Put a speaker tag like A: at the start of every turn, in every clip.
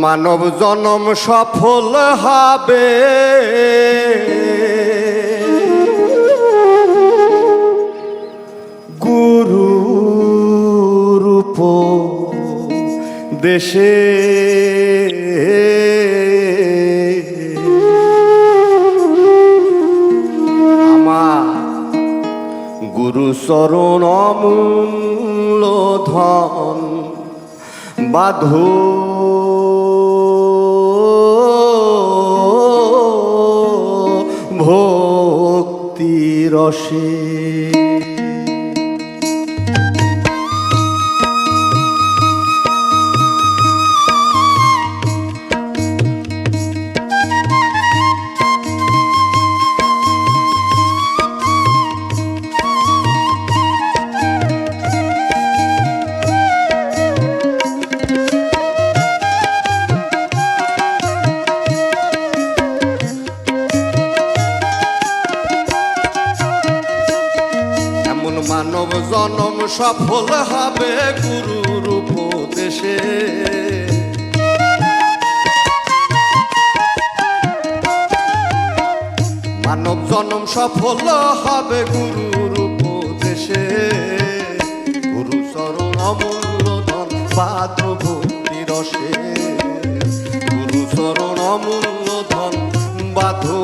A: মানব জনম সফল হবে গুরুর উপদেশে। আমার গুরু চরণ অমূল্য ধন বাঁধো ভক্তি রসে। মানব জনম সফল হবে গুরুর উপদেশে। মানব জনম সফল হবে গুরুর উপদেশে। গুরু চরণ অমূল্য ধন বাঁধো ভক্তি রসে। গুরু চরণ অমূল্য ধন বাঁধো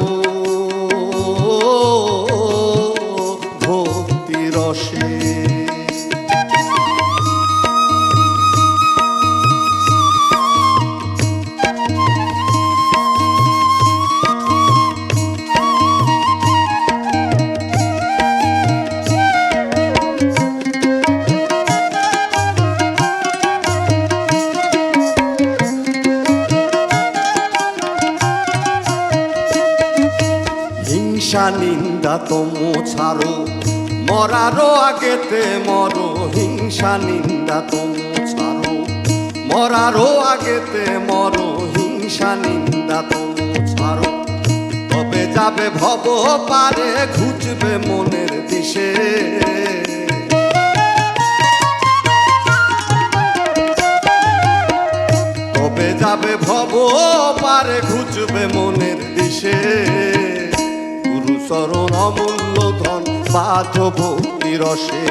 A: রসে। হিংসা নিন্দা তোমো ছাড়ো মরারও আগেতে মরো। হিংসা নিন্দা তোমো ছাড়ো মরারও আগেতে মরো। হিংসা নিন্দা তোমো ছাড়ো তবে যাবে ভব পারে ঘুচবে মনের দিশে। তবে যাবে ভব পারে ঘুচবে মনের দিশে। গুরু চরণ অমূল্য ধন বাঁধো ভক্তি রসে।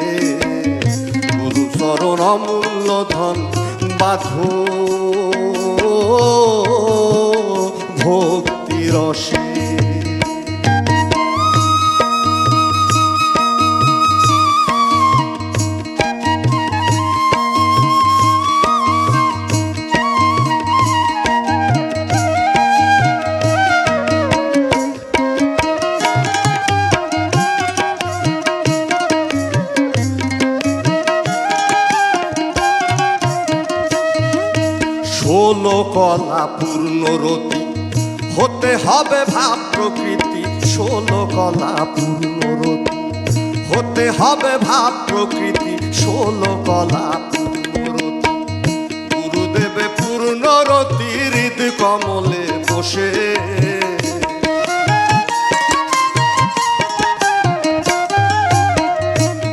A: গুরু চরণ অমূল্য ধন বাঁধো ভক্তি রসে। ষোলো কলা পূর্ণরতি হতে হবে ভাব প্রকৃতি। ষোলো কলা পূর্ণরতি হতে হবে ভাব প্রকৃতি। ষোলো কলা পূর্ণরতি গুরুদেবে পূর্ণরতি হৃদ কমলে বসে।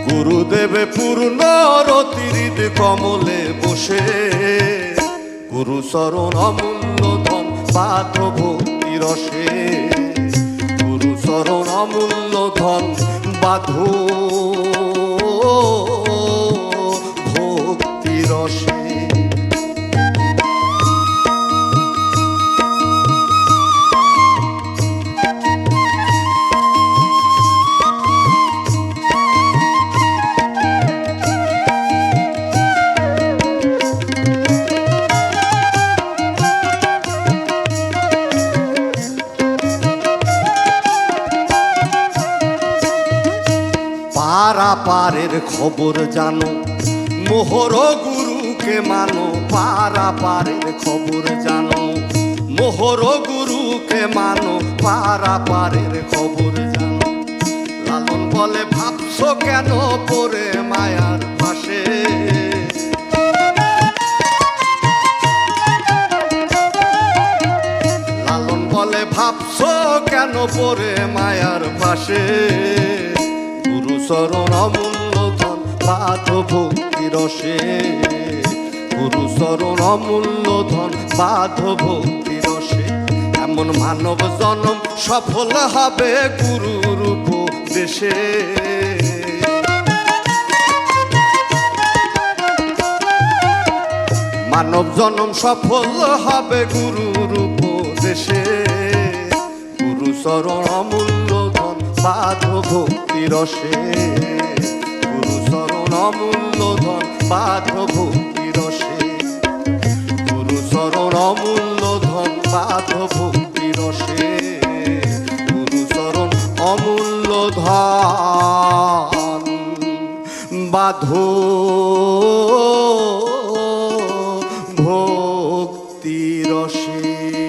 A: গুরুদেবে পূর্ণরতি হৃদ কমলে বসে। গুরু চরণ অমূল্য ধন বাঁধো ভক্তি রসে। গুরু চরণ অমূল্য ধন বাঁধো ভক্তি রসে। পারাপারের খবর জানো মোহর গুরুকে মানো। পারাপারের খবর জানো মোহর গুরুকে মানো। পারাপারের খবর জানো লালন বলে ভাবছো কেন পরে মায়ার পাশে। লালন বলে ভাবছো কেন পরে মায়ার পাশে। গুরু চরণ অমূল্য ধন বাঁধো ভক্তি রসে। গুরু চরণ অমূল্য ধন বাধ ভক্তি রসে। এমন মানব জনম সফল হবে গুরুর উপদেশে। মানব জনম সফল হবে গুরুর উপদেশে। গুরু চরণ অমূল্য ধন বাধ ভক্তি রসে। গুরু চরণ অমূল্য ধন বাধ ভক্তি রসে। গুরু চরণ অমূল্য ধন বাধ ভক্তি রসে। গুরু চরণ অমূল্য ধন বাধ ভক্তি রসে।